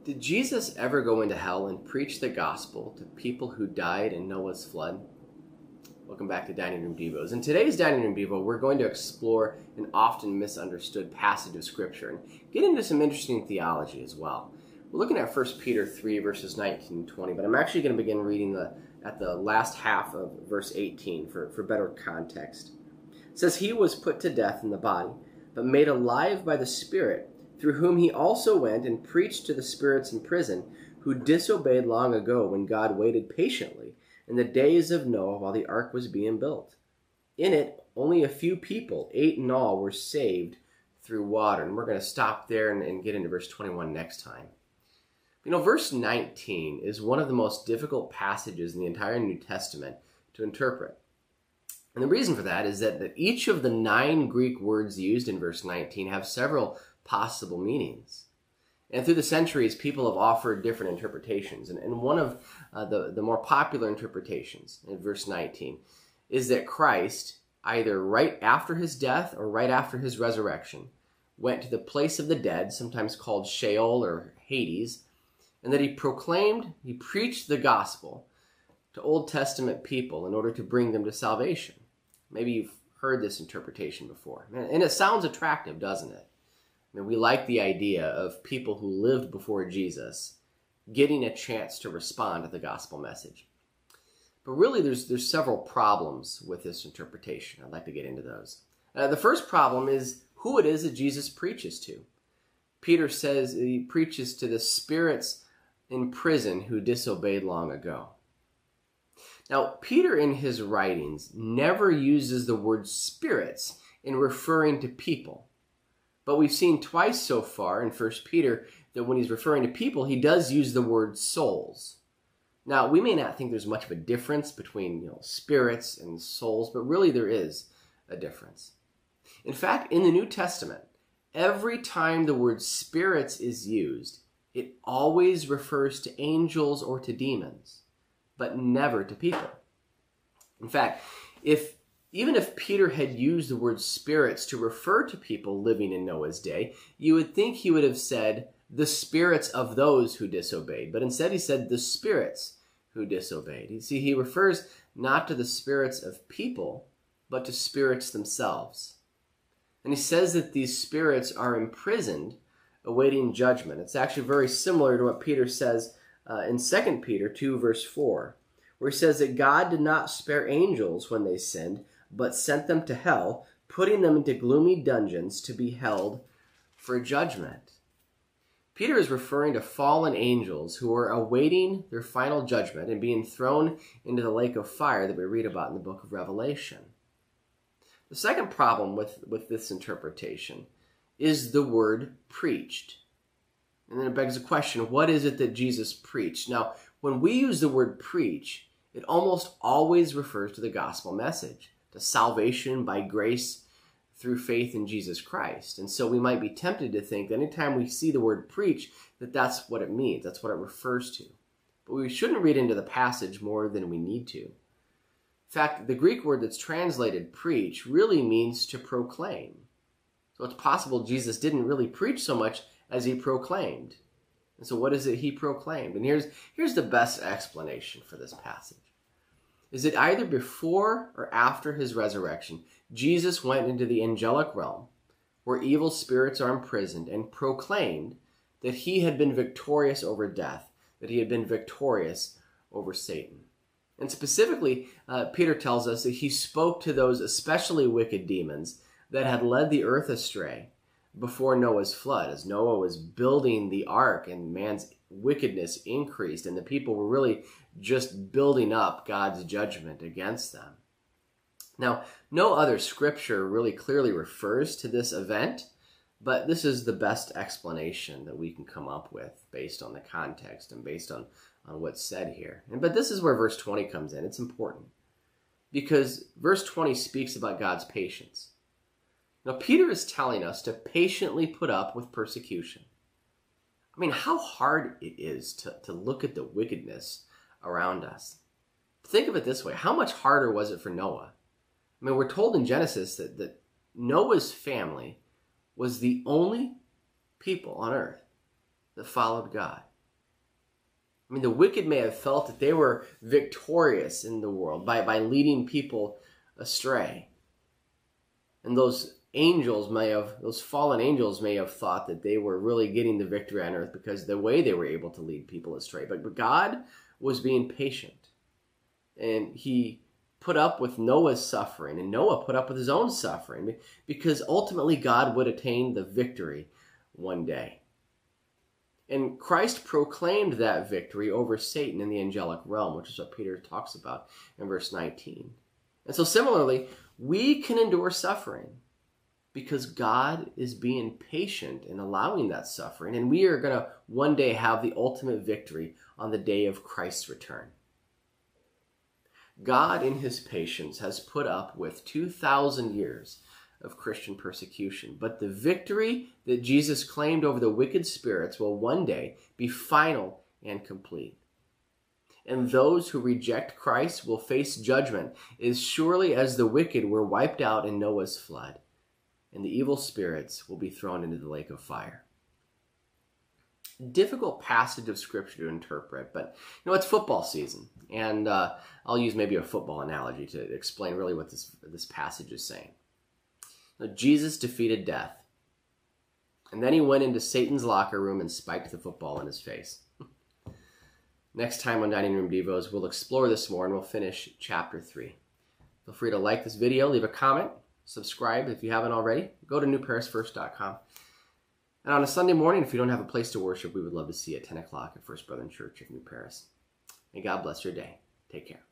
Did Jesus ever go into hell and preach the gospel to people who died in Noah's flood? Welcome back to Dining Room Devos. In today's Dining Room Devo, we're going to explore an often misunderstood passage of Scripture and get into some interesting theology as well. We're looking at 1 Peter 3, verses 19 and 20, but I'm actually going to begin reading at the last half of verse 18 for better context. It says, "He was put to death in the body, but made alive by the Spirit, through whom he also went and preached to the spirits in prison, who disobeyed long ago when God waited patiently in the days of Noah while the ark was being built. In it, only a few people, 8 in all, were saved through water." And we're going to stop there and get into verse 21 next time. You know, verse 19 is one of the most difficult passages in the entire New Testament to interpret. And the reason for that is that each of the 9 Greek words used in verse 19 have several possible meanings. And through the centuries, people have offered different interpretations. And one of the more popular interpretations in verse 19 is that Christ, either right after his death or right after his resurrection, went to the place of the dead, sometimes called Sheol or Hades, and that he preached the gospel to Old Testament people in order to bring them to salvation. Maybe you've heard this interpretation before. And it sounds attractive, doesn't it? I mean, we like the idea of people who lived before Jesus getting a chance to respond to the gospel message. But really, there's several problems with this interpretation. I'd like to get into those. The first problem is who it is that Jesus preaches to. Peter says he preaches to the spirits in prison who disobeyed long ago. Now, Peter in his writings never uses the word spirits in referring to people. But we've seen twice so far in 1 Peter that when he's referring to people, he does use the word souls. Now, we may not think there's much of a difference between spirits and souls, but really there is a difference. In fact, in the New Testament, every time the word spirits is used, it always refers to angels or to demons, but never to people. In fact, even if Peter had used the word spirits to refer to people living in Noah's day, you would think he would have said the spirits of those who disobeyed. But instead he said the spirits who disobeyed. You see, he refers not to the spirits of people, but to spirits themselves. And he says that these spirits are imprisoned, awaiting judgment. It's actually very similar to what Peter says in 2 Peter 2, verse 4, where he says that God did not spare angels when they sinned, but sent them to hell, putting them into gloomy dungeons to be held for judgment. Peter is referring to fallen angels who are awaiting their final judgment and being thrown into the lake of fire that we read about in the book of Revelation. The second problem with this interpretation is the word preached. And then it begs the question, what is it that Jesus preached? Now, when we use the word preach, it almost always refers to the gospel message, to salvation by grace through faith in Jesus Christ. And so we might be tempted to think that anytime we see the word preach, that that's what it means, that's what it refers to. But we shouldn't read into the passage more than we need to. In fact, the Greek word that's translated preach really means to proclaim. So it's possible Jesus didn't really preach so much as he proclaimed. And so what is it he proclaimed? And here's the best explanation for this passage. Is that either before or after his resurrection, Jesus went into the angelic realm where evil spirits are imprisoned and proclaimed that he had been victorious over death, that he had been victorious over Satan. And specifically, Peter tells us that he spoke to those especially wicked demons that had led the earth astray before Noah's flood, as Noah was building the ark and man's wickedness increased and the people were really just building up God's judgment against them. Now, no other scripture really clearly refers to this event, but this is the best explanation that we can come up with based on the context and based on what's said here. But this is where verse 20 comes in. It's important because verse 20 speaks about God's patience. Now, Peter is telling us to patiently put up with persecution. I mean, how hard it is to look at the wickedness around us. Think of it this way. How much harder was it for Noah? I mean, we're told in Genesis that Noah's family was the only people on earth that followed God. I mean, the wicked may have felt that they were victorious in the world by leading people astray. And those fallen angels may have thought that they were really getting the victory on earth because of the way they were able to lead people astray. But God was being patient. And he put up with Noah's suffering, and Noah put up with his own suffering, because ultimately God would attain the victory one day. And Christ proclaimed that victory over Satan in the angelic realm, which is what Peter talks about in verse 19. And so similarly, we can endure suffering because God is being patient in allowing that suffering, and we are going to one day have the ultimate victory on the day of Christ's return. God, in his patience, has put up with 2,000 years of Christian persecution. But the victory that Jesus claimed over the wicked spirits will one day be final and complete. And those who reject Christ will face judgment as surely as the wicked were wiped out in Noah's flood, and the evil spirits will be thrown into the lake of fire. Difficult passage of Scripture to interpret, but it's football season, and I'll use maybe a football analogy to explain really what this passage is saying. Jesus defeated death, and then he went into Satan's locker room and spiked the football in his face. Next time on Dining Room Devos, we'll explore this more, and we'll finish chapter 3. Feel free to like this video, leave a comment, subscribe if you haven't already. Go to newparisfirst.com. And on a Sunday morning, if you don't have a place to worship, we would love to see you at 10 o'clock at First Brethren Church of New Paris. May God bless your day. Take care.